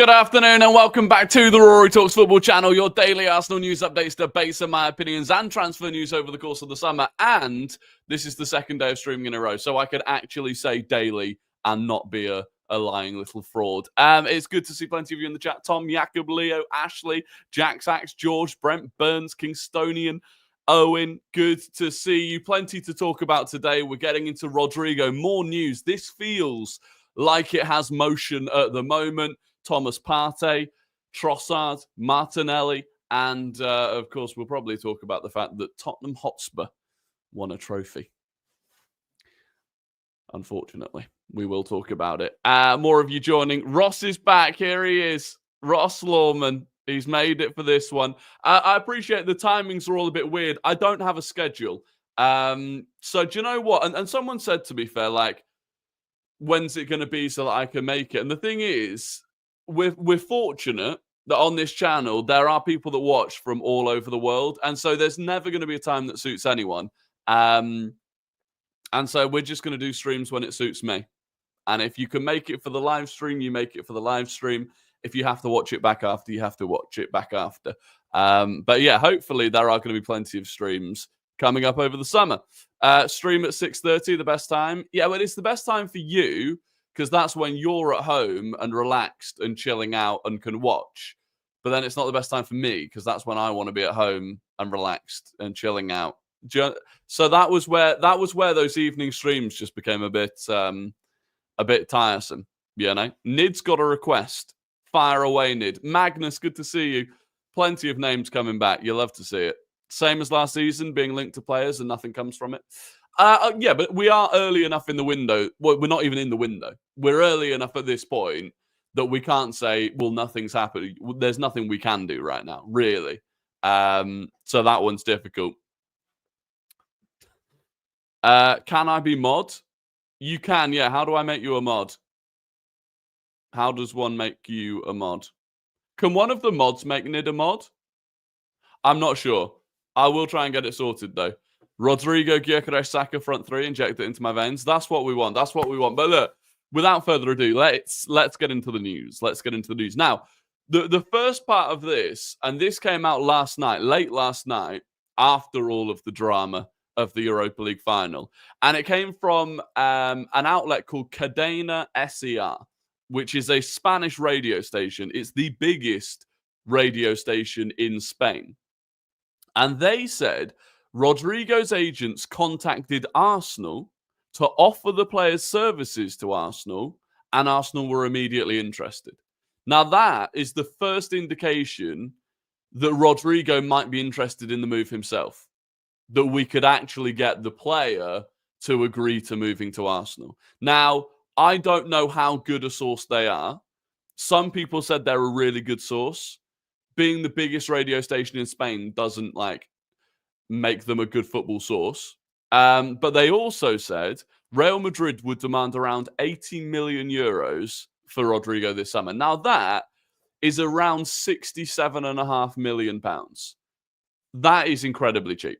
Good afternoon and welcome back to the Rory Talks Football channel, your daily Arsenal news updates, debates and my opinions and transfer news over the course of the summer. And this is the second day of streaming in a row, so I could actually say daily and not be a lying little fraud. It's good to see plenty of you in the chat. Tom, Jacob, Leo, Ashley, Jack Sachs, George, Brent, Burns, Kingstonian, Owen, good to see you. Plenty to talk about today. We're getting into Rodrygo. More news. This feels like it has motion at the moment. Thomas Partey, Trossard, Martinelli, and of course, we'll probably talk about the fact that Tottenham Hotspur won a trophy. Unfortunately, we will talk about it. More of you joining. Ross is back. Here he is. Ross Lawman. He's made it for this one. I appreciate the timings are all a bit weird. I don't have a schedule. So do you know what? And someone said, to be fair, like, when's it going to be so that I can make it? And the thing is, we're fortunate that on this channel, there are people that watch from all over the world. And so there's never going to be a time that suits anyone. And so we're just going to do streams when it suits me. And if you can make it for the live stream, you make it for the live stream. If you have to watch it back after, you have to watch it back after. But yeah, hopefully there are going to be plenty of streams coming up over the summer. Stream at 6:30, the best time. Yeah, well, it's the best time for you because that's when you're at home and relaxed and chilling out and can watch. But then it's not the best time for me because that's when I want to be at home and relaxed and chilling out. So that was where those evening streams just became a bit tiresome. You know, Nid's got a request. Fire away, Nid. Magnus, good to see you. Plenty of names coming back. You love to see it. Same as last season, being linked to players and nothing comes from it. Yeah, but we are early enough in the window. Well, we're not even in the window. We're early enough at this point that we can't say, well, nothing's happening. There's nothing we can do right now, really. So that one's difficult. Can I be mod? You can, yeah. How do I make you a mod? How does one make you a mod? Can one of the mods make Nid a mod? I'm not sure. I will try and get it sorted, though. Rodrygo, Gyökeres, Saka, front three, inject it into my veins. That's what we want. That's what we want. But look, without further ado, let's get into the news. Let's get into the news. Now, the first part of this, and this came out last night, late last night, after all of the drama of the Europa League final. And it came from an outlet called Cadena SER, which is a Spanish radio station. It's the biggest radio station in Spain. And they said Rodrygo's agents contacted Arsenal to offer the player's services to Arsenal, and Arsenal were immediately interested. Now, that is the first indication that Rodrygo might be interested in the move himself, that we could actually get the player to agree to moving to Arsenal. Now, I don't know how good a source they are. Some people said they're a really good source. Being the biggest radio station in Spain doesn't make them a good football source. But they also said Real Madrid would demand around 80 million euros for Rodrygo this summer. Now that is around £67.5 million. That is incredibly cheap.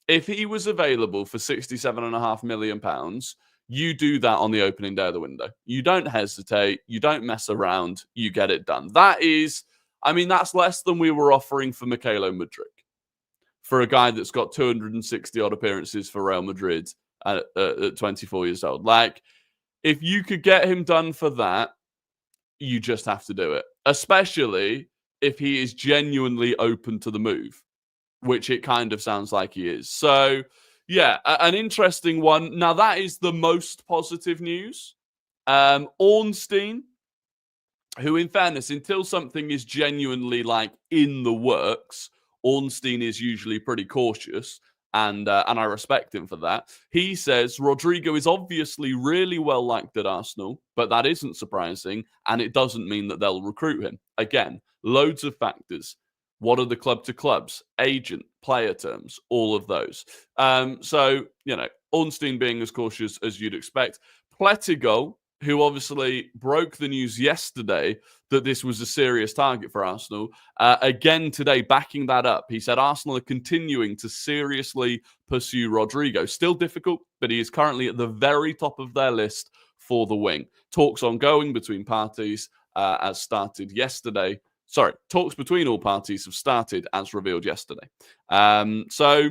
If he was available for £67.5 million, you do that on the opening day of the window. You don't hesitate. You don't mess around. You get it done. That is, I mean, that's less than we were offering for Mykhailo Mudryk, for a guy that's got 260 odd appearances for Real Madrid at 24 years old. Like, if you could get him done for that, you just have to do it, especially if he is genuinely open to the move, which it kind of sounds like he is. So, yeah, an interesting one. Now, that is the most positive news. Ornstein, who, in fairness, until something is genuinely in the works, Ornstein is usually pretty cautious, and I respect him for that. He says Rodrygo is obviously really well liked at Arsenal, but that isn't surprising, and it doesn't mean that they'll recruit him. Again, loads of factors. What are the club to clubs, agent, player terms, all of those. So, you know, Ornstein being as cautious as you'd expect. Pletigo, who obviously broke the news yesterday that this was a serious target for Arsenal, again today backing that up. He said Arsenal are continuing to seriously pursue Rodrygo. Still difficult, but he is currently at the very top of their list for the wing. Talks ongoing between parties. as started yesterday. Sorry, talks between all parties have started as revealed yesterday. So,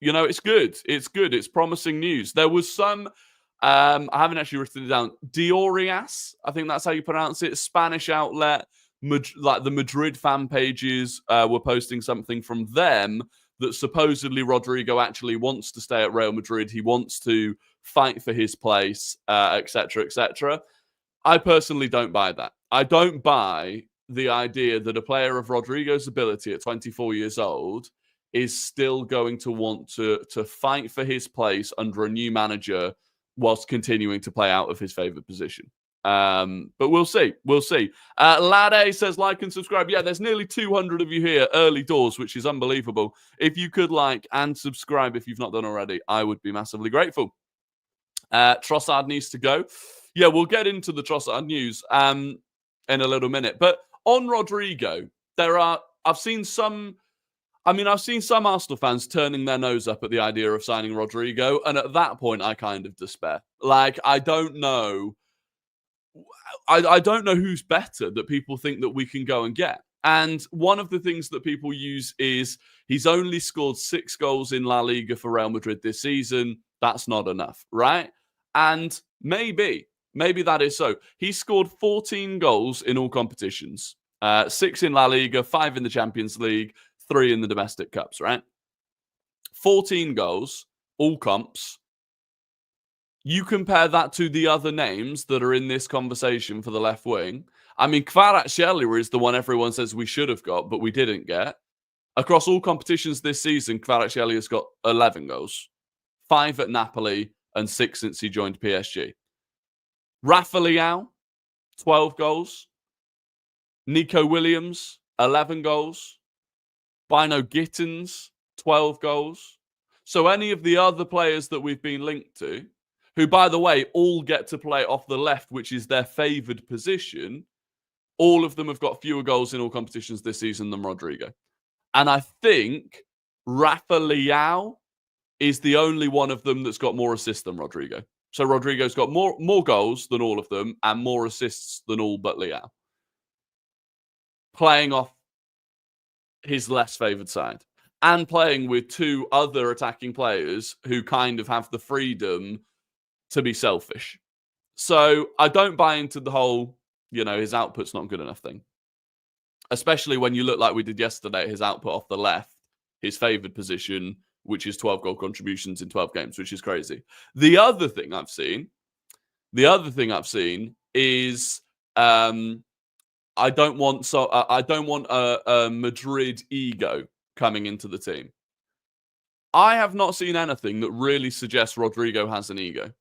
it's good. It's good. It's promising news. There was some, I haven't actually written it down, Diorias, I think that's how you pronounce it, Spanish outlet, like the Madrid fan pages were posting something from them that supposedly Rodrygo actually wants to stay at Real Madrid. He wants to fight for his place, etc., etc. I personally don't buy that. I don't buy the idea that a player of Rodrygo's ability at 24 years old is still going to want to fight for his place under a new manager whilst continuing to play out of his favourite position. But we'll see. We'll see. Lade says, like and subscribe. Yeah, there's nearly 200 of you here, early doors, which is unbelievable. If you could like and subscribe if you've not done already, I would be massively grateful. Trossard needs to go. Yeah, we'll get into the Trossard news in a little minute. But on Rodrygo, I've seen some Arsenal fans turning their nose up at the idea of signing Rodrygo, and at that point, I kind of despair. Like, I don't know. I don't know who's better that people think that we can go and get. And one of the things that people use is he's only scored 6 goals in La Liga for Real Madrid this season. That's not enough, right? And maybe that is so. He scored 14 goals in all competitions. 6 in La Liga, 5 in the Champions League, 3 in the domestic cups, right? 14 goals, all comps. You compare that to the other names that are in this conversation for the left wing. I mean, Kvaratskhelia is the one everyone says we should have got, but we didn't get. Across all competitions this season, Kvaratskhelia has got 11 goals. 5 at Napoli and 6 since he joined PSG. Rafa Leão, 12 goals. Nico Williams, 11 goals. Bino Gittins, 12 goals. So any of the other players that we've been linked to, who, by the way, all get to play off the left, which is their favoured position, all of them have got fewer goals in all competitions this season than Rodrygo. And I think Rafa Leão is the only one of them that's got more assists than Rodrygo. So Rodrygo's got more goals than all of them and more assists than all but Leão. Playing off his less favoured side. And playing with 2 other attacking players who kind of have the freedom to be selfish. So I don't buy into the whole, his output's not good enough thing. Especially when you look like we did yesterday, his output off the left, his favoured position, which is 12 goal contributions in 12 games, which is crazy. The other thing I've seen is I don't want a Madrid ego coming into the team. I have not seen anything that really suggests Rodrygo has an ego.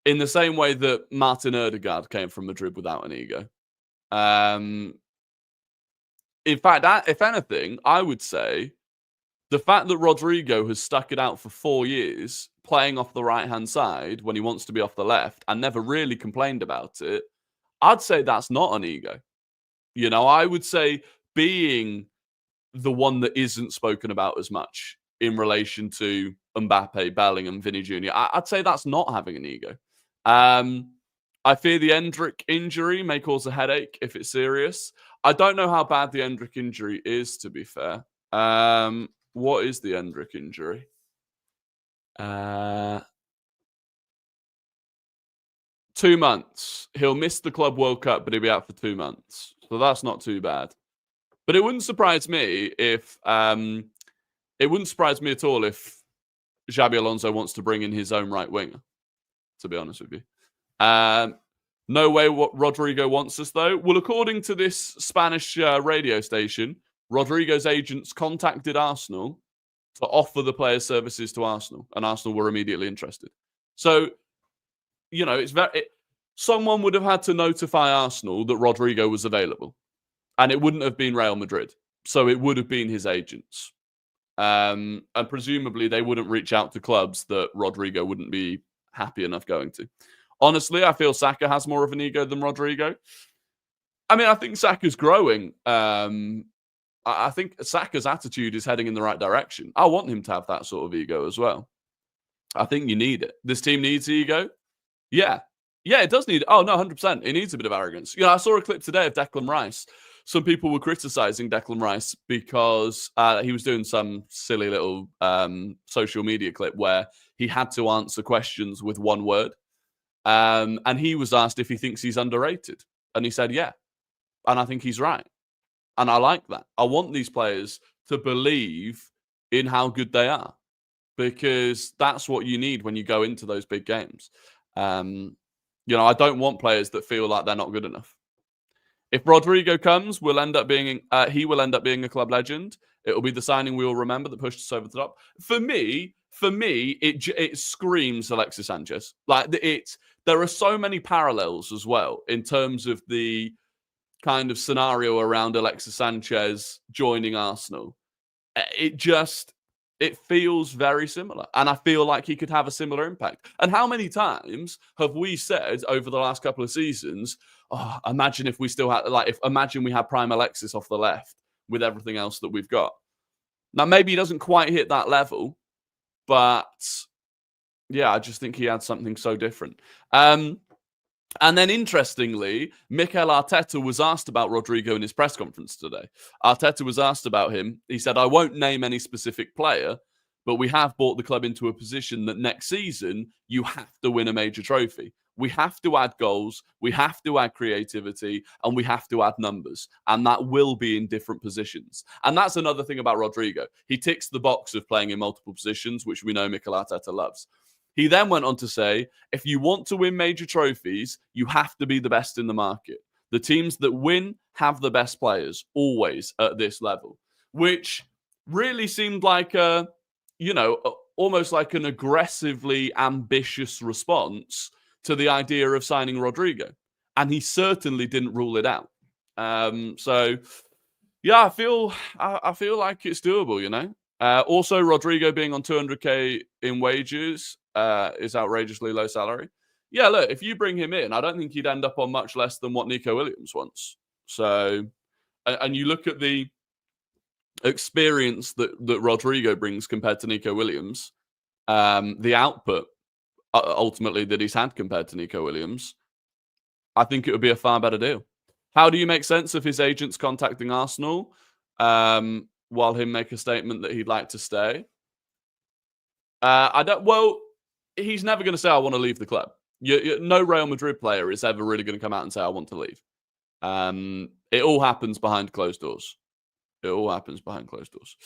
In the same way that Martin Ødegaard came from Madrid without an ego. In fact, if anything, I would say the fact that Rodrygo has stuck it out for 4 years, playing off the right-hand side when he wants to be off the left and never really complained about it, I'd say that's not an ego. I would say being the one that isn't spoken about as much in relation to Mbappe, Bellingham, Vinny Jr., I'd say that's not having an ego. I fear the Endrick injury may cause a headache if it's serious. I don't know how bad the Endrick injury is, to be fair. What is the Endrick injury? 2 months. He'll miss the Club World Cup, but he'll be out for 2 months. So that's not too bad. But it wouldn't surprise me if it wouldn't surprise me at all if Xabi Alonso wants to bring in his own right winger, to be honest with you. No way what Rodrygo wants us, though. Well, according to this Spanish radio station, Rodrygo's agents contacted Arsenal to offer the player's services to Arsenal, and Arsenal were immediately interested. So, someone would have had to notify Arsenal that Rodrygo was available, and it wouldn't have been Real Madrid. So it would have been his agents. And presumably they wouldn't reach out to clubs that Rodrygo wouldn't be happy enough going to. Honestly, I feel Saka has more of an ego than Rodrygo. I mean, I think Saka's growing. I think Saka's attitude is heading in the right direction. I want him to have that sort of ego as well. I think you need it. This team needs ego. Yeah. Yeah, it does need. Oh no, 100%. It needs a bit of arrogance. I saw a clip today of Declan Rice. Some people were criticizing Declan Rice because he was doing some silly little social media clip where he had to answer questions with one word, and he was asked if he thinks he's underrated, and he said, "Yeah," and I think he's right, and I like that. I want these players to believe in how good they are, because that's what you need when you go into those big games. I don't want players that feel like they're not good enough. If Rodrygo comes, he will end up being a club legend. It will be the signing we all remember that pushed us over the top. For me, it screams Alexis Sanchez. There are so many parallels as well in terms of the kind of scenario around Alexis Sanchez joining Arsenal. It feels very similar. And I feel like he could have a similar impact. And how many times have we said over the last couple of seasons, oh, imagine if we still had, imagine we had prime Alexis off the left with everything else that we've got. Now, maybe he doesn't quite hit that level, but yeah, I just think he had something so different. And then, interestingly, Mikel Arteta was asked about Rodrygo in his press conference today. Arteta was asked about him. He said, I won't name any specific player, but we have brought the club into a position that next season, you have to win a major trophy. We have to add goals, we have to add creativity, and we have to add numbers. And that will be in different positions. And that's another thing about Rodrygo. He ticks the box of playing in multiple positions, which we know Mikel Arteta loves. He then went on to say, if you want to win major trophies, you have to be the best in the market. The teams that win have the best players, always at this level, which really seemed like almost like an aggressively ambitious response to the idea of signing Rodrygo. And he certainly didn't rule it out. So, yeah, I feel like it's doable, Also, Rodrygo being on 200k in wages is outrageously low salary. Yeah, look, if you bring him in, I don't think he'd end up on much less than what Nico Williams wants. So, and you look at the experience that Rodrygo brings compared to Nico Williams, the output ultimately that he's had compared to Nico Williams, I think it would be a far better deal. How do you make sense of his agents contacting Arsenal while him make a statement that he'd like to stay? Well, he's never going to say, I want to leave the club. No Real Madrid player is ever really going to come out and say, I want to leave. It all happens behind closed doors. It all happens behind closed doors.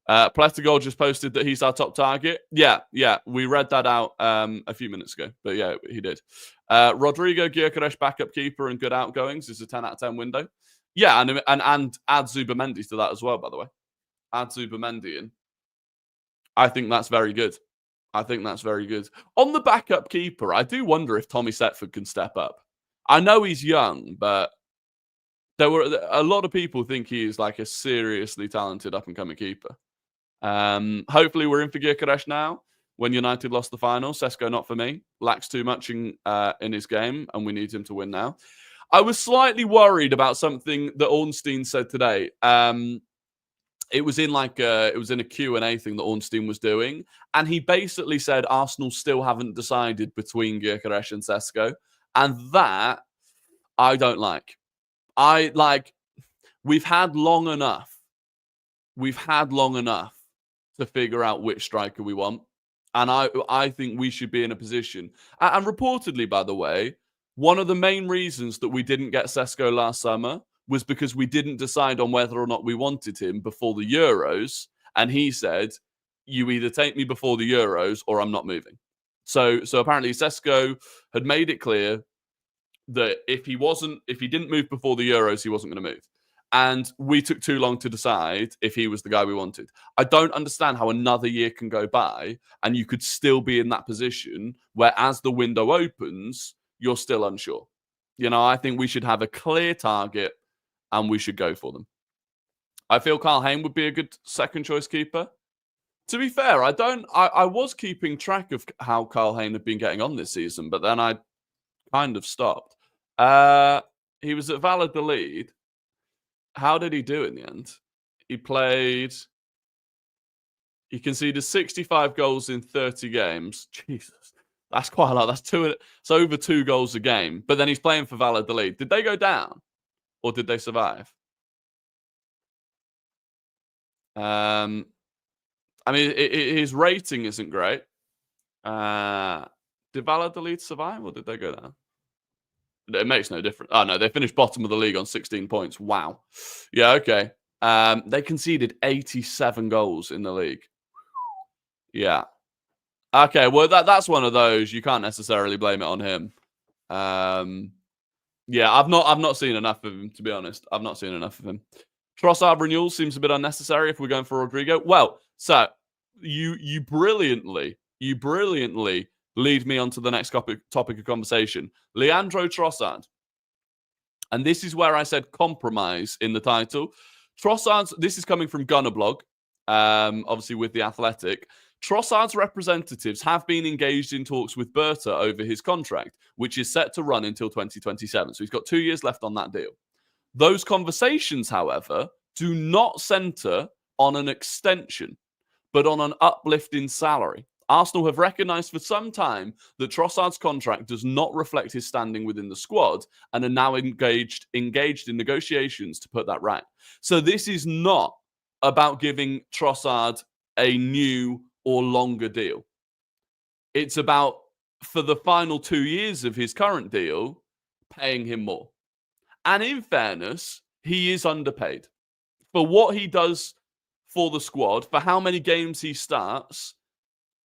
Pletagol just posted that he's our top target. Yeah. We read that out a few minutes ago. But yeah, he did. Rodrygo, Gyökeres, backup keeper and good outgoings is a 10 out of 10 window. Yeah, and add Zubimendi to that as well, by the way. Add Zubimendi in. I think that's very good. On the backup keeper, I do wonder if Tommy Setford can step up. I know he's young, but there were a lot of people think he is like a seriously talented up-and-coming keeper. Hopefully we're in for Gyökeres now. When United lost the final, Sesko not for me. Lacks too much in his game, and we need him to win now. I was slightly worried about something that Ornstein said today. It was in a Q&A thing that Ornstein was doing, and he basically said Arsenal still haven't decided between Gyökeres and Sesko, and that I don't like. We've had long enough to figure out which striker we want. And I think we should be in a position. And reportedly, by the way, one of the main reasons that we didn't get Sesko last summer was because we didn't decide on whether or not we wanted him before the Euros. And he said, you either take me before the Euros or I'm not moving. So apparently Sesko had made it clear that if he didn't move before the Euros, he wasn't going to move. And we took too long to decide if he was the guy we wanted. I don't understand how another year can go by and you could still be in that position where as the window opens, you're still unsure. I think we should have a clear target and we should go for them. I feel Carl Hayne would be a good second choice keeper. To be fair, I was keeping track of how Carl Hayne had been getting on this season, but then I kind of stopped. He was at Valladolid. How did he do in the end? He conceded 65 goals in 30 games. Jesus, That's quite a lot. It's over 2 goals a game. But then he's playing for Valladolid. Did they go down? Or did they survive? I mean, his rating isn't great. Did Valladolid survive or did they go down? It makes no difference. Oh, no, they finished bottom of the league on 16 points. Wow. Yeah, okay. They conceded 87 goals in the league. Yeah. Okay, well, that's one of those. You can't necessarily blame it on him. Yeah, I've not seen enough of him, to be honest. I've not seen enough of him. Trossard renewal seems a bit unnecessary if we're going for Rodrygo. Well, so you brilliantly lead me on to the next topic of conversation. Leandro Trossard. And this is where I said compromise in the title. Trossard's, this is coming from Gunnerblog, obviously with The Athletic. Trossard's representatives have been engaged in talks with Berta over his contract, which is set to run until 2027. So he's got 2 years left on that deal. Those conversations, however, do not centre on an extension, but on an uplift in salary. Arsenal have recognised for some time that Trossard's contract does not reflect his standing within the squad and are now engaged in negotiations to put that right. So this is not about giving Trossard a new or longer deal. It's about, for the final 2 years of his current deal, paying him more. And in fairness, he is underpaid. For what he does for the squad, for how many games he starts,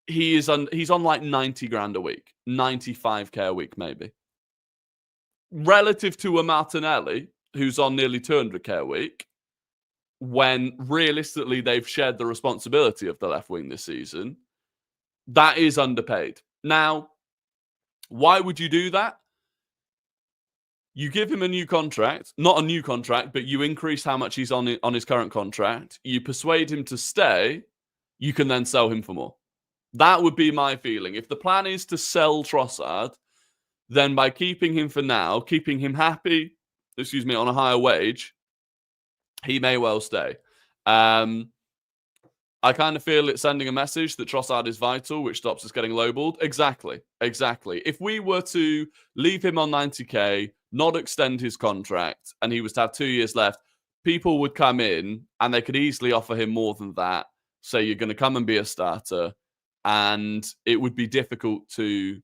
he's on like 90 grand a week, 95k a week maybe. Relative to a Martinelli, who's on nearly 200k a week, when realistically they've shared the responsibility of the left wing this season, that is underpaid. Now, why would you do that? You give him a new contract, not a new contract, but you increase how much he's on his current contract. You persuade him to stay, you can then sell him for more. That would be my feeling. If the plan is to sell Trossard, then by keeping him for now, keeping him happy, on a higher wage, he may well stay. I kind of feel it's sending a message that Trossard is vital, which stops us getting lowballed. Exactly. If we were to leave him on 90k, not extend his contract, and he was to have 2 years left, people would come in and they could easily offer him more than that. Say you're going to come and be a starter, and it would be difficult to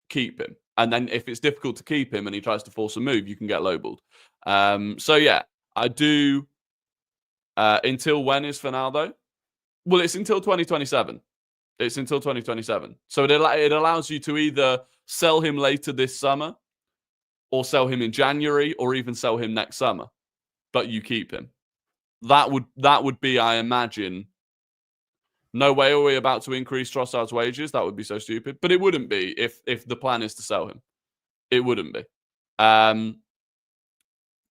keep him. And then if it's difficult to keep him and he tries to force a move, you can get lowballed. So yeah, I do. Until when is Finaldo? Well, it's until 2027. It's until 2027. So it allows you to either sell him later this summer, or sell him in January, or even sell him next summer. But you keep him. That would be, I imagine. No way are we about to increase Trossard's wages. That would be so stupid. But it wouldn't be if the plan is to sell him. It wouldn't be.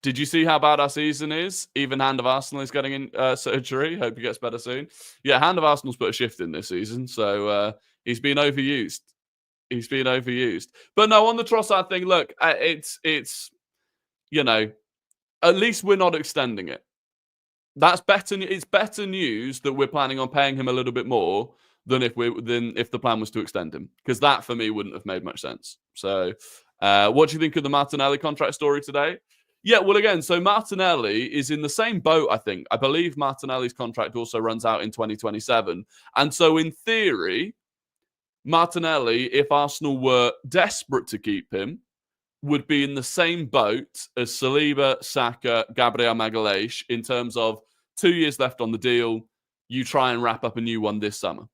Did you see how bad our season is? Even Hand of Arsenal is getting in surgery. Hope he gets better soon. Yeah, Hand of Arsenal's put a shift in this season, so he's been overused. But no, on the Trossard thing, look, it's at least we're not extending it. That's better. It's better news that we're planning on paying him a little bit more than if the plan was to extend him, because that for me wouldn't have made much sense. So, what do you think of the Martinelli contract story today? Yeah, well, again, so Martinelli is in the same boat, I think. I believe Martinelli's contract also runs out in 2027. And so, in theory, Martinelli, if Arsenal were desperate to keep him, would be in the same boat as Saliba, Saka, Gabriel Magalhaes in terms of 2 years left on the deal. You try and wrap up a new one this summer.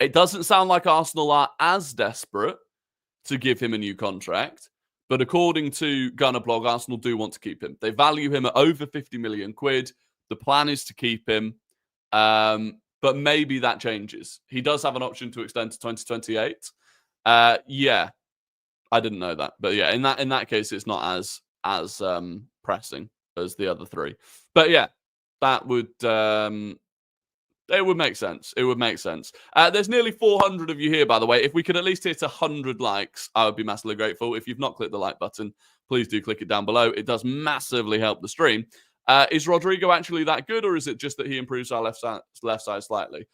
It doesn't sound like Arsenal are as desperate to give him a new contract. But according to Gunnerblog, Arsenal do want to keep him. They value him at over 50 million quid. The plan is to keep him. But maybe that changes. He does have an option to extend to 2028. Yeah, I didn't know that. But yeah, in that case, it's not as pressing as the other three. But yeah, that would it would make sense. It would make sense. There's nearly 400 of you here, by the way. If we could at least hit 100 likes, I would be massively grateful. If you've not clicked the like button, please do click it down below. It does massively help the stream. Is Rodrygo actually that good, or is it just that he improves our left side slightly?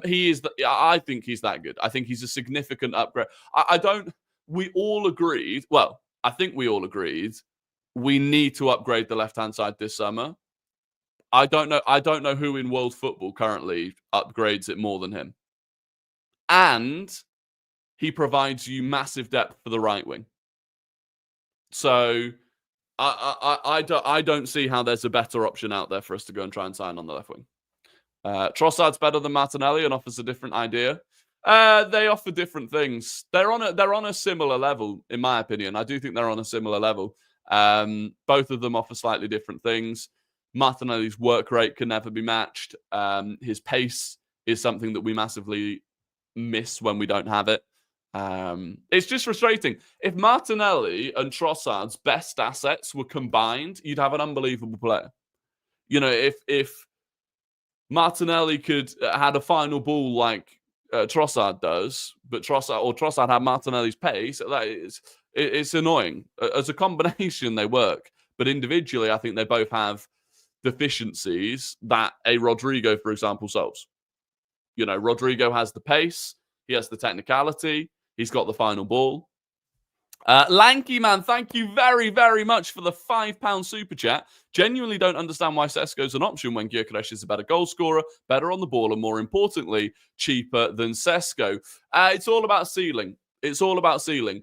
He is. I think he's that good. I think he's a significant upgrade. We all agreed. Well, I think we all agreed we need to upgrade the left-hand side this summer. I don't know who in world football currently upgrades it more than him. And he provides you massive depth for the right wing. So I don't see how there's a better option out there for us to go and try and sign on the left wing. Trossard's better than Martinelli and offers a different idea. They offer different things. They're on a similar level, in my opinion. I do think they're on a similar level. Both of them offer slightly different things. Martinelli's work rate can never be matched. His pace is something that we massively miss when we don't have it. It's just frustrating. If Martinelli and Trossard's best assets were combined, you'd have an unbelievable player. You know, if Martinelli had a final ball like Trossard does, but Trossard had Martinelli's pace, it's annoying. As a combination, they work, but individually, I think they both have deficiencies that a Rodrygo, for example, solves. You know, Rodrygo has the pace, he has the technicality, he's got the final ball. Lanky Man, thank you very, very much for the £5 super chat. Genuinely don't understand why Sesko's an option when Gyökeres is a better goal scorer, better on the ball, and more importantly, cheaper than Sesko. It's all about ceiling. It's all about ceiling.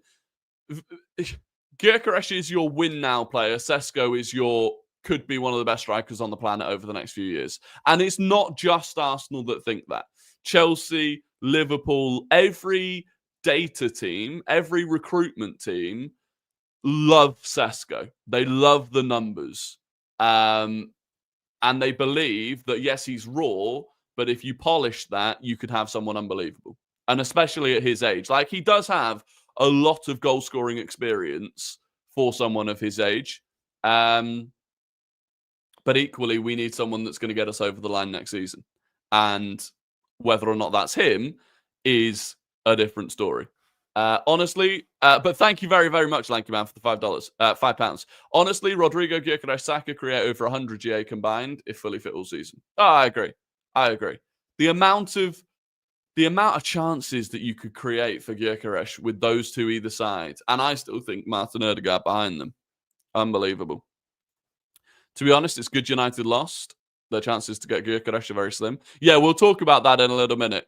Gyökeres is your win now player. Sesko could be one of the best strikers on the planet over the next few years. And it's not just Arsenal that think that. Chelsea, Liverpool, every data team, every recruitment team love Sesko. They love the numbers. And they believe that, yes, he's raw, but if you polish that, you could have someone unbelievable. And especially at his age. Like, he does have a lot of goal-scoring experience for someone of his age. But equally, we need someone that's going to get us over the line next season. And whether or not that's him is a different story. Honestly, but thank you very, very much, Lanky Man, for the £5. Honestly, Rodrygo, Gyökeres, Saka create over 100 GA combined if fully fit all season. Oh, I agree. The amount of chances that you could create for Gyökeres with those two either side, and I still think Martin Ødegaard behind them, unbelievable. To be honest, it's good United lost. Their chances to get Gyökeres are very slim. Yeah, we'll talk about that in a little minute.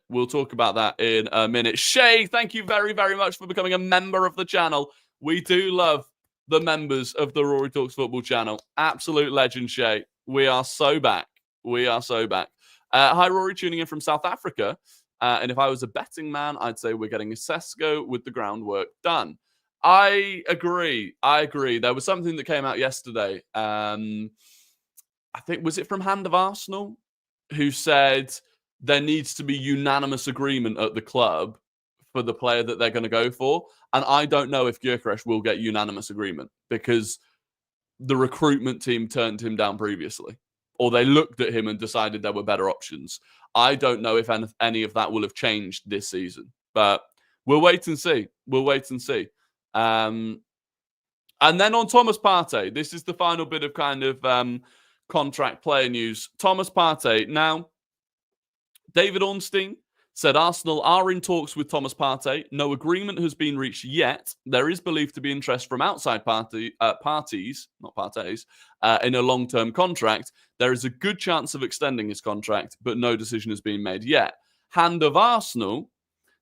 Shay, thank you very, very much for becoming a member of the channel. We do love the members of the Rory Talks Football channel. Absolute legend, Shay. We are so back. Hi, Rory, tuning in from South Africa. And if I was a betting man, I'd say we're getting a Sesko with the groundwork done. I agree. There was something that came out yesterday. I think, was it from Hand of Arsenal, who said there needs to be unanimous agreement at the club for the player that they're going to go for. And I don't know if Gyökeres will get unanimous agreement because the recruitment team turned him down previously, or they looked at him and decided there were better options. I don't know if any of that will have changed this season, but we'll wait and see. And then on Thomas Partey, this is the final bit of kind of contract player news. Thomas Partey. Now, David Ornstein said Arsenal are in talks with Thomas Partey. No agreement has been reached yet. There is believed to be interest from outside parties, not Partey's, in a long-term contract. There is a good chance of extending his contract, but no decision has been made yet. Hand of Arsenal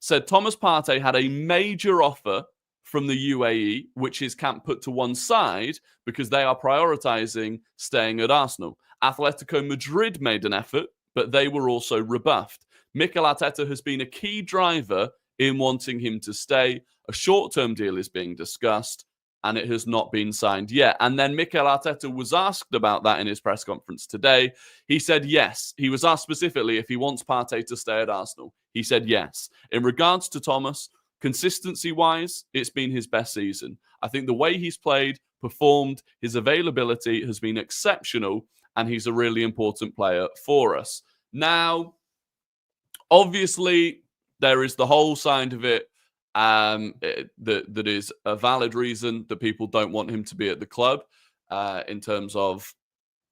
said Thomas Partey had a major offer from the UAE, which his camp put to one side because they are prioritizing staying at Arsenal. Atletico Madrid made an effort, but they were also rebuffed. Mikel Arteta has been a key driver in wanting him to stay. A short-term deal is being discussed, and it has not been signed yet. And then Mikel Arteta was asked about that in his press conference today. He said yes. He was asked specifically if he wants Partey to stay at Arsenal. He said yes. In regards to Thomas, consistency-wise, it's been his best season. I think the way he's played, performed, his availability has been exceptional, and he's a really important player for us. Now, obviously, there is the whole side of it that is a valid reason that people don't want him to be at the club in terms of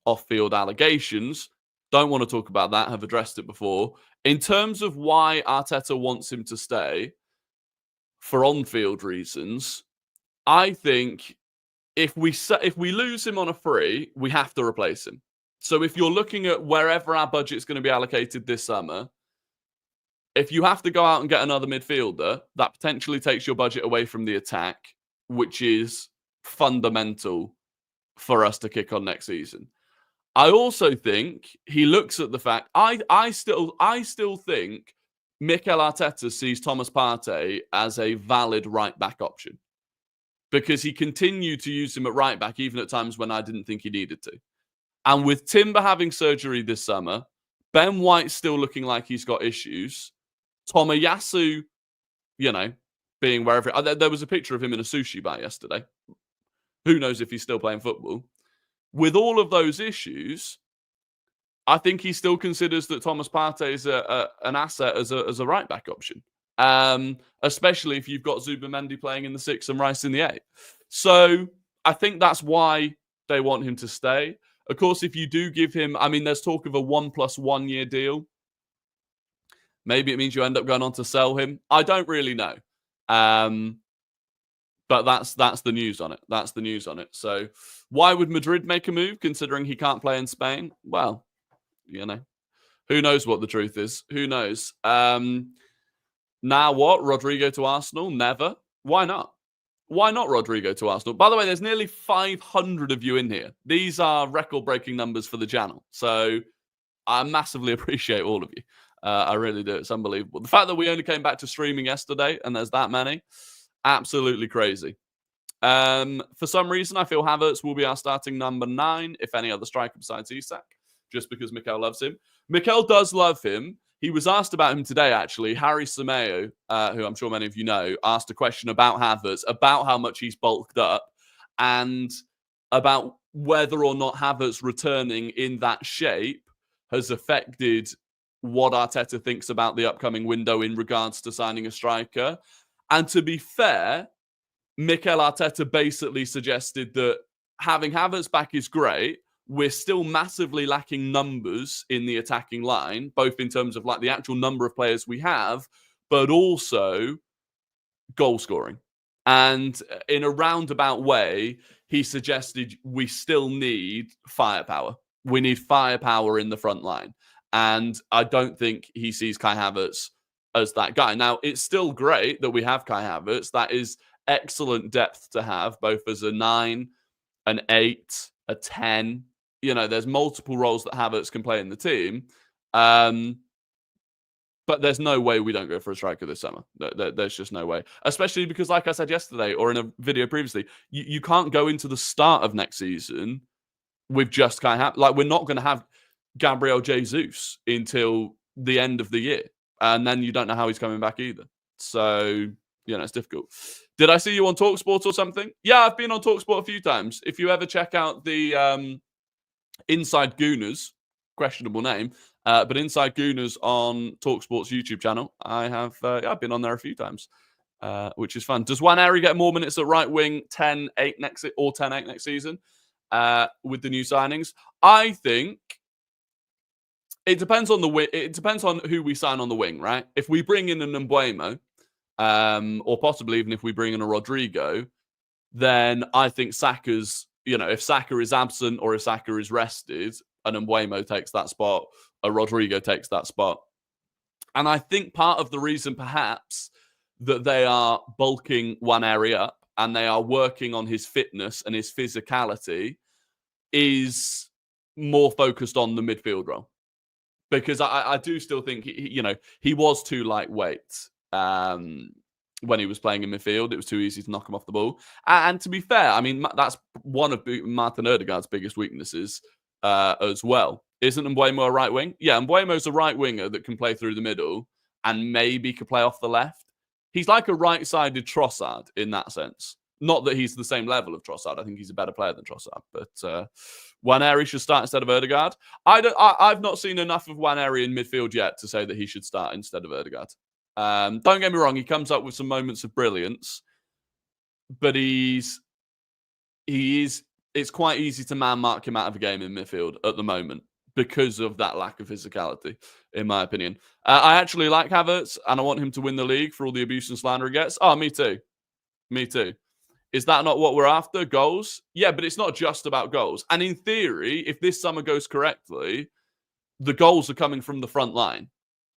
off-field allegations. Don't want to talk about that. Have addressed it before. In terms of why Arteta wants him to stay for on-field reasons, I think if we lose him on a free, we have to replace him. So if you're looking at wherever our budget's going to be allocated this summer, if you have to go out and get another midfielder, that potentially takes your budget away from the attack, which is fundamental for us to kick on next season. I also think he looks at the fact I still think Mikel Arteta sees Thomas Partey as a valid right back option because he continued to use him at right back even at times when I didn't think he needed to. And with Timber having surgery this summer, Ben White still looking like he's got issues, Tomiyasu, being wherever. There was a picture of him in a sushi bar yesterday. Who knows if he's still playing football? With all of those issues, I think he still considers that Thomas Partey is an asset as a right back option, especially if you've got Zubimendi playing in the 6 and Rice in the 8. So I think that's why they want him to stay. Of course, if you do give him, there's talk of a 1+1 year deal. Maybe it means you end up going on to sell him. I don't really know. But that's the news on it. That's the news on it. So why would Madrid make a move considering he can't play in Spain? Well, who knows what the truth is? Who knows? Now what? Rodrygo to Arsenal? Never. Why not? Why not Rodrygo to Arsenal? By the way, there's nearly 500 of you in here. These are record-breaking numbers for the channel. So I massively appreciate all of you. I really do. It's unbelievable. The fact that we only came back to streaming yesterday and there's that many, absolutely crazy. For some reason, I feel Havertz will be our starting number 9, if any other striker besides Isak, just because Mikel loves him. Mikel does love him. He was asked about him today, actually. Harry Sameo, who I'm sure many of you know, asked a question about Havertz, about how much he's bulked up, and about whether or not Havertz returning in that shape has affected what Arteta thinks about the upcoming window in regards to signing a striker. And to be fair, Mikel Arteta basically suggested that having Havertz back is great. We're still massively lacking numbers in the attacking line, both in terms of the actual number of players we have, but also goal scoring. And in a roundabout way, he suggested we still need firepower. We need firepower in the front line. And I don't think he sees Kai Havertz as that guy. Now, it's still great that we have Kai Havertz. That is excellent depth to have, both as a 9, an 8, a 10. There's multiple roles that Havertz can play in the team. But there's no way we don't go for a striker this summer. There's just no way. Especially because, like I said yesterday, or in a video previously, you can't go into the start of next season with just Kai Havertz. We're not going to have Gabriel Jesus until the end of the year. And then you don't know how he's coming back either. So, it's difficult. Did I see you on TalkSport or something? Yeah, I've been on TalkSport a few times. If you ever check out the Inside Gooners, questionable name, but Inside Gooners on TalkSport's YouTube channel, I've been on there a few times, which is fun. Does Nwaneri get more minutes at right wing 10-8 next or 10-8 next season with the new signings? I think it depends on it depends on who we sign on the wing, right? If we bring in an Mbeumo, or possibly even if we bring in a Rodrygo, then I think Saka's, if Saka is absent or if Saka is rested, an Mbeumo takes that spot, a Rodrygo takes that spot. And I think part of the reason perhaps that they are bulking Nwaneri up and they are working on his fitness and his physicality is more focused on the midfield role. Because I do still think, he was too lightweight when he was playing in midfield. It was too easy to knock him off the ball. And to be fair, that's one of Martin Ødegaard's biggest weaknesses as well. Isn't Mbeumo a right wing? Yeah, Mbeumo's a right winger that can play through the middle and maybe could play off the left. He's like a right-sided Trossard in that sense. Not that he's the same level of Trossard. I think he's a better player than Trossard. But Nwaneri should start instead of Ødegaard. I've not seen enough of Nwaneri in midfield yet to say that he should start instead of Ødegaard. Don't get me wrong, he comes up with some moments of brilliance, but it's quite easy to man mark him out of a game in midfield at the moment because of that lack of physicality, in my opinion. I actually like Havertz, and I want him to win the league for all the abuse and slander he gets. Oh, me too. Me too. Is that not what we're after? Goals? Yeah, but it's not just about goals. And in theory, if this summer goes correctly, the goals are coming from the front line.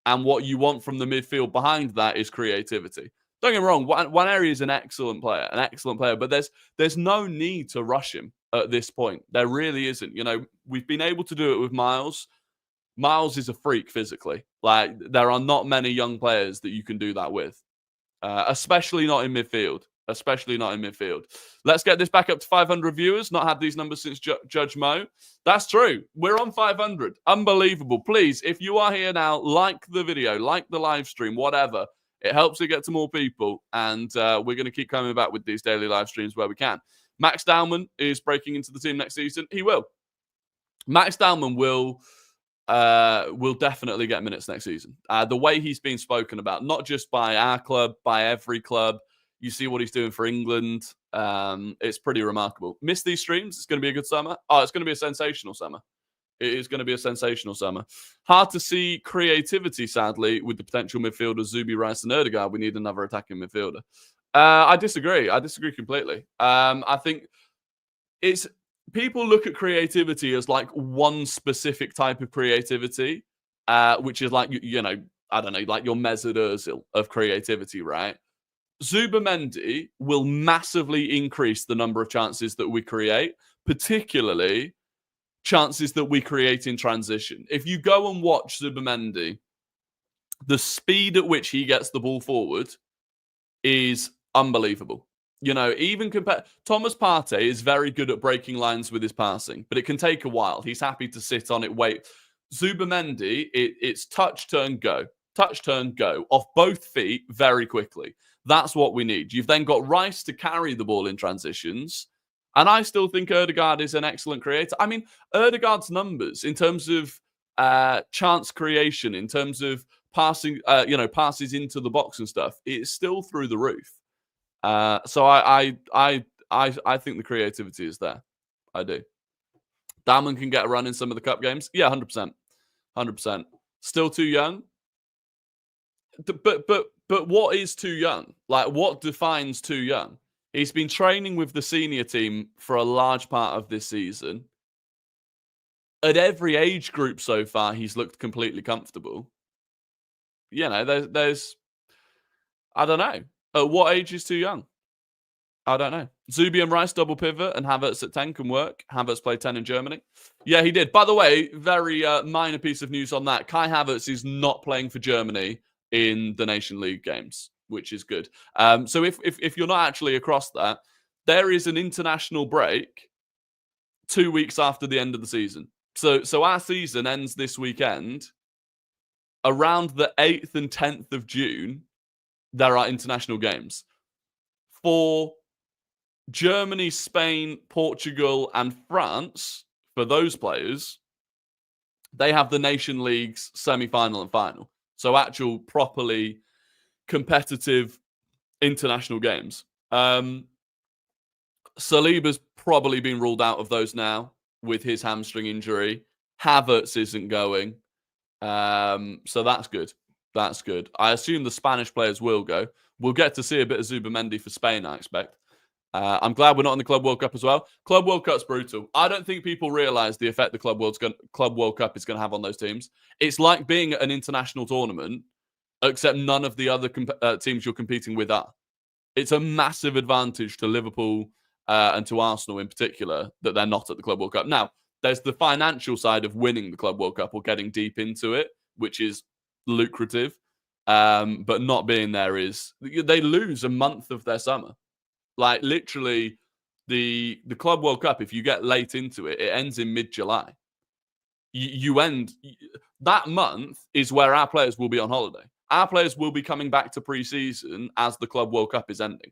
And what you want from the midfield behind that is creativity. Don't get me wrong, Waneri is an excellent player, but there's no need to rush him at this point. There really isn't. You know, we've been able to do it with Miles. Miles is a freak physically. Like, there are not many young players that you can do that with, especially not in midfield. Let's get this back up to 500 viewers. Not had these numbers since Judge Mo. That's true. We're on 500. Unbelievable. Please, if you are here now, like the video, like the live stream, whatever. It helps it get to more people. And we're going to keep coming back with these daily live streams where we can. Max Dowman is breaking into the team next season. He will. Max Dowman will definitely get minutes next season. The way he's been spoken about, not just by our club, by every club. You see what he's doing for England. It's pretty remarkable. Miss these streams. It's going to be a good summer. Oh, it's going to be a sensational summer. It is going to be a sensational summer. Hard to see creativity, sadly, with the potential midfielders Zubi, Rice, and Ødegaard. We need another attacking midfielder. I disagree. I disagree completely. I think it's people look at creativity as like one specific type of creativity, which is like, you know, I don't know, like your Mesut Ozil of creativity, right? Zubimendi will massively increase the number of chances that we create, particularly chances that we create in transition. If you go and watch Zubimendi, the speed at which he gets the ball forward is unbelievable. You know, even Thomas Partey is very good at breaking lines with his passing, but it can take a while. He's happy to sit on it, wait. Zubimendi, it's touch, turn, go. Touch, turn, go. Off both feet very quickly. That's what we need. You've then got Rice to carry the ball in transitions. And I still think Ødegaard is an excellent creator. I mean, Ødegaard's numbers in terms of chance creation, in terms of passing, passes into the box and stuff, it's still through the roof. So I think the creativity is there. I do. Damon can get a run in some of the cup games. Yeah, 100%. 100%. Still too young. But what is too young? Like, what defines too young? He's been training with the senior team for a large part of this season. At every age group so far, he's looked completely comfortable. You know, there's I don't know. At what age is too young? I don't know. Zubi and Rice double pivot and Havertz at 10 can work. Havertz played 10 in Germany. Yeah, he did. By the way, very minor piece of news on that. Kai Havertz is not playing for Germany in the Nation League games, which is good. So if you're not actually across that, there is an international break 2 weeks after the end of the season. So our season ends this weekend. Around the 8th and 10th of June, there are international games. For Germany, Spain, Portugal, and France, for those players, they have the Nation League's semi-final and final. So actual properly competitive international games. Saliba's probably been ruled out of those now with his hamstring injury. Havertz isn't going. So that's good. That's good. I assume the Spanish players will go. We'll get to see a bit of Zubimendi for Spain, I expect. I'm glad we're not in the Club World Cup as well. Club World Cup's brutal. I don't think people realise the effect the Club World Cup is going to have on those teams. It's like being at an international tournament, except none of the other teams you're competing with are. It's a massive advantage to Liverpool and to Arsenal in particular that they're not at the Club World Cup. Now, there's the financial side of winning the Club World Cup or getting deep into it, which is lucrative. But not being there is... They lose a month of their summer. Like, literally, the Club World Cup, if you get late into it, it ends in mid-July. You end... That month is where our players will be on holiday. Our players will be coming back to pre-season as the Club World Cup is ending.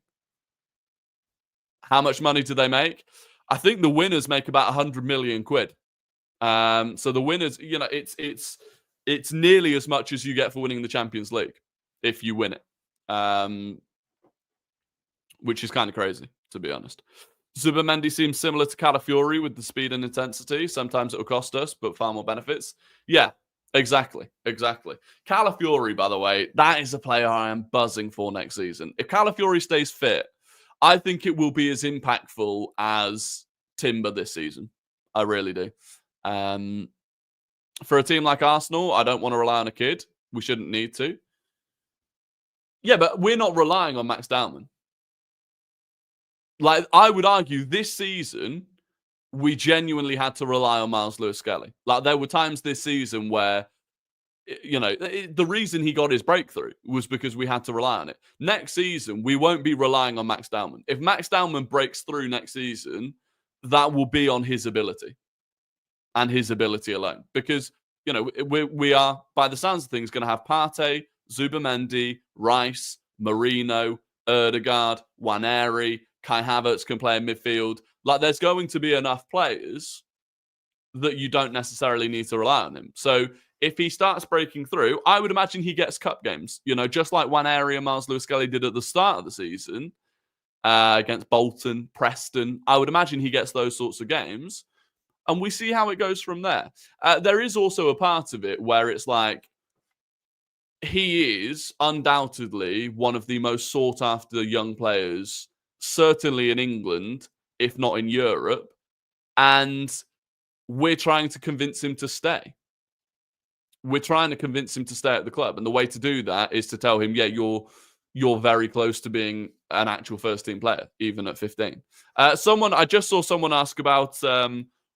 How much money do they make? I think the winners make about 100 million quid. So the winners, you know, it's nearly as much as you get for winning the Champions League if you win it. Which is kind of crazy, to be honest. Zubimendi seems similar to Calafiori with the speed and intensity. Sometimes it'll cost us, but far more benefits. Yeah, exactly. Calafiori, by the way, that is a player I am buzzing for next season. If Calafiori stays fit, I think it will be as impactful as Timber this season. I really do. For a team like Arsenal, I don't want to rely on a kid. We shouldn't need to. Yeah, but we're not relying on Max Dowman. Like, I would argue this season, we genuinely had to rely on Miles Lewis-Skelly. Like, there were times this season where, you know, the reason he got his breakthrough was because we had to rely on it. Next season, we won't be relying on Max Dowman. If Max Dowman breaks through next season, that will be on his ability and his ability alone. Because, you know, we are, by the sounds of things, going to have Partey, Zubimendi, Rice, Marino, Ødegaard, Nwaneri, Kai Havertz can play in midfield. Like, there's going to be enough players that you don't necessarily need to rely on him. So if he starts breaking through, I would imagine he gets cup games. You know, just like Nwaneri and Miles Lewis-Skelly did at the start of the season against Bolton, Preston. I would imagine he gets those sorts of games. And we see how it goes from there. There is also a part of it where it's like, he is undoubtedly one of the most sought after young players, certainly in England, if not in Europe. And we're trying to convince him to stay. We're trying to convince him to stay at the club. And the way to do that is to tell him, yeah, you're very close to being an actual first-team player, even at 15. I just saw someone ask about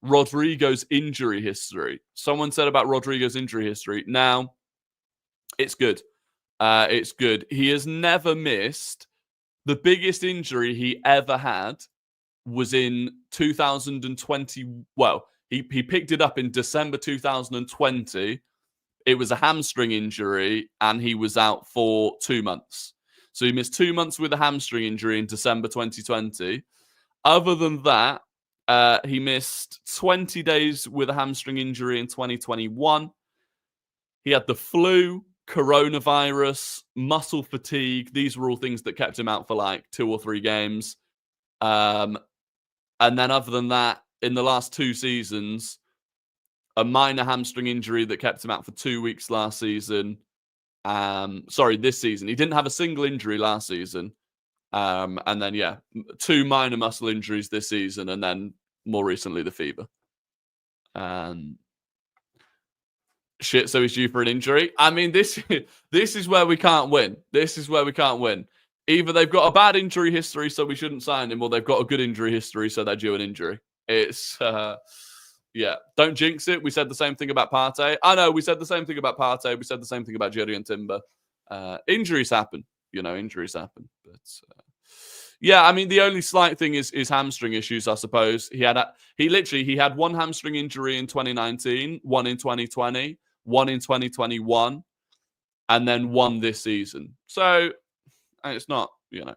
Rodrygo's injury history. Someone said about Rodrygo's injury history. Now, it's good. It's good. He has never missed. The biggest injury he ever had was in 2020. Well, he picked it up in December 2020. It was a hamstring injury, and he was out for 2 months. So he missed 2 months with a hamstring injury in December 2020. Other than that, he missed 20 days with a hamstring injury in 2021. He had the flu, coronavirus, muscle fatigue. These were all things that kept him out for like 2 or 3 games. And then other than that, in the last 2 seasons, a minor hamstring injury that kept him out for 2 weeks last season. This season. He didn't have a single injury last season. And then, 2 minor muscle injuries this season, and then more recently, the fever. Shit, so he's due for an injury. I mean, this is where we can't win. This is where we can't win. Either they've got a bad injury history, so we shouldn't sign him, or they've got a good injury history, so they're due an injury. It's, don't jinx it. We said the same thing about Partey. I know, we said the same thing about Partey. We said the same thing about Jerry and Timber. Injuries happen. Injuries happen. But, I mean, the only slight thing is hamstring issues, I suppose. He had 1 hamstring injury in 2019, 1 in 2020, 1 in 2021, and then 1 this season. So it's not,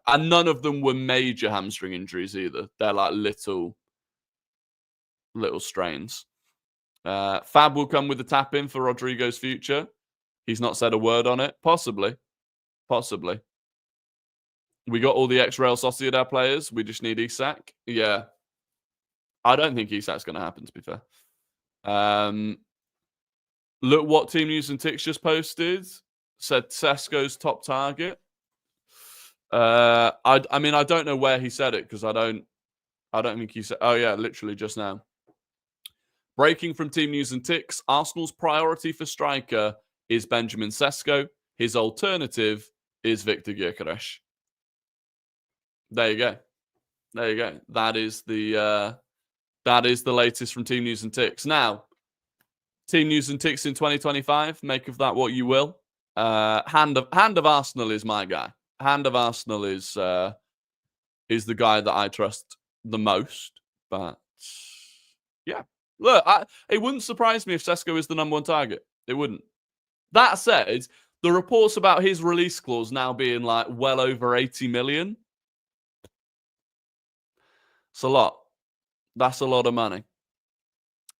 and none of them were major hamstring injuries either. They're like little strains. Fab will come with a tap in for Rodrygo's future. He's not said a word on it. Possibly. We got all the ex-Real Sociedad players. We just need Isak. Yeah. I don't think Isak's going to happen, to be fair. Look what Team News and Ticks just posted. Said Sesko's top target. I mean, I don't know where he said it, because I don't think he said... Oh, yeah, literally just now. Breaking from Team News and Ticks, Arsenal's priority for striker is Benjamin Sesko. His alternative is Victor Gyökeres. There you go. That is the latest from Team News and Ticks. Now, Team News and Ticks in 2025. Make of that what you will. Hand of Arsenal is my guy. Hand of Arsenal is the guy that I trust the most. But yeah, look, it wouldn't surprise me if Sesko is the number 1 target. It wouldn't. That said, the reports about his release clause now being like well over 80 million. It's a lot. That's a lot of money.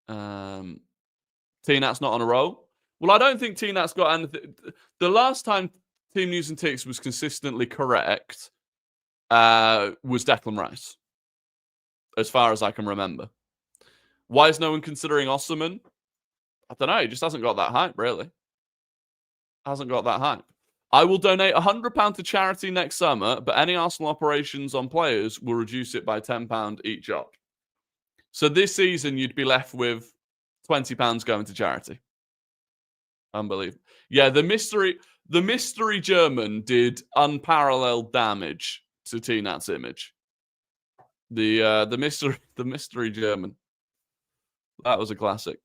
T-Nat's not on a roll. Well, I don't think T-Nat's got anything. The last time Team News and Ticks was consistently correct was Declan Rice. as far as I can remember. Why is no one considering Osimhen? I don't know. He just hasn't got that hype, really. Hasn't got that hype. I will donate £100 to charity next summer, but any Arsenal operations on players will reduce it by £10 each op. So this season, you'd be left with £20 going to charity. Unbelievable. Yeah, the mystery German did unparalleled damage to T-Nat's image. The mystery German. That was a classic.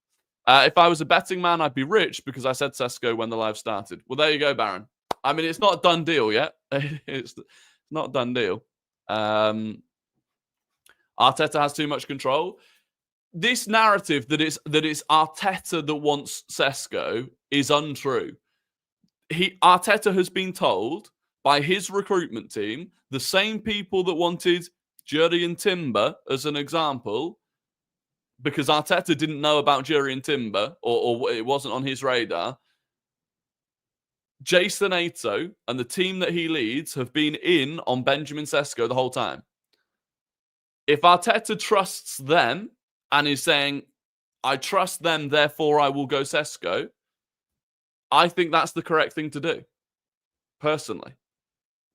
If I was a betting man, I'd be rich because I said Sesko when the live started. Well, there you go, Baron. I mean, it's not a done deal yet. It's not a done deal. Arteta has too much control. This narrative that it's Arteta that wants Sesko is untrue. Arteta has been told by his recruitment team, the same people that wanted Jurrien Timber as an example, because Arteta didn't know about Jurrien Timber or it wasn't on his radar. Jason Ato and the team that he leads have been in on Benjamin Sesko the whole time. If Arteta trusts them and is saying, I trust them, therefore I will go Sesko, I think that's the correct thing to do, personally.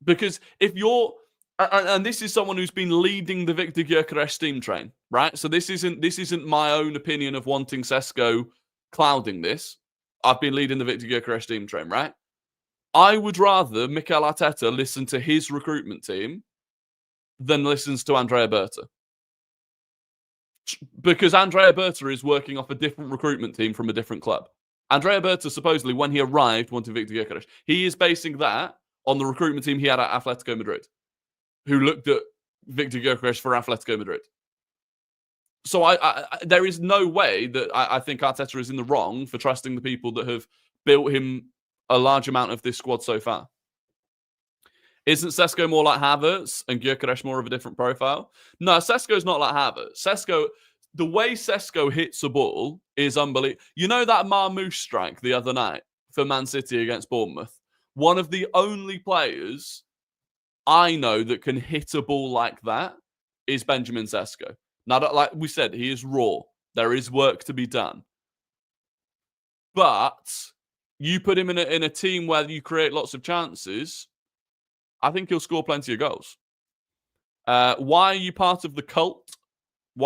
Because if you're, and this is someone who's been leading the Victor Gyökeres steam train, right? So this isn't my own opinion of wanting Sesko clouding this. I've been leading the Victor Gyökeres steam train, right? I would rather Mikel Arteta listen to his recruitment team than listens to Andrea Berta. Because Andrea Berta is working off a different recruitment team from a different club. Andrea Berta, supposedly, when he arrived, wanted Victor Gyökeres. He is basing that on the recruitment team he had at Atletico Madrid, who looked at Victor Gyökeres for Atletico Madrid. So there is no way that I think Arteta is in the wrong for trusting the people that have built him a large amount of this squad so far. Isn't Sesko more like Havertz and Gyökeres more of a different profile? No, Sesko's not like Havertz. The way Sesko hits a ball is unbelievable. You know that Marmoush strike the other night for Man City against Bournemouth? One of the only players I know that can hit a ball like that is Benjamin Sesko. Now, like we said, he is raw. There is work to be done. But you put him in a team where you create lots of chances, I think he'll score plenty of goals. Why are you part of the cult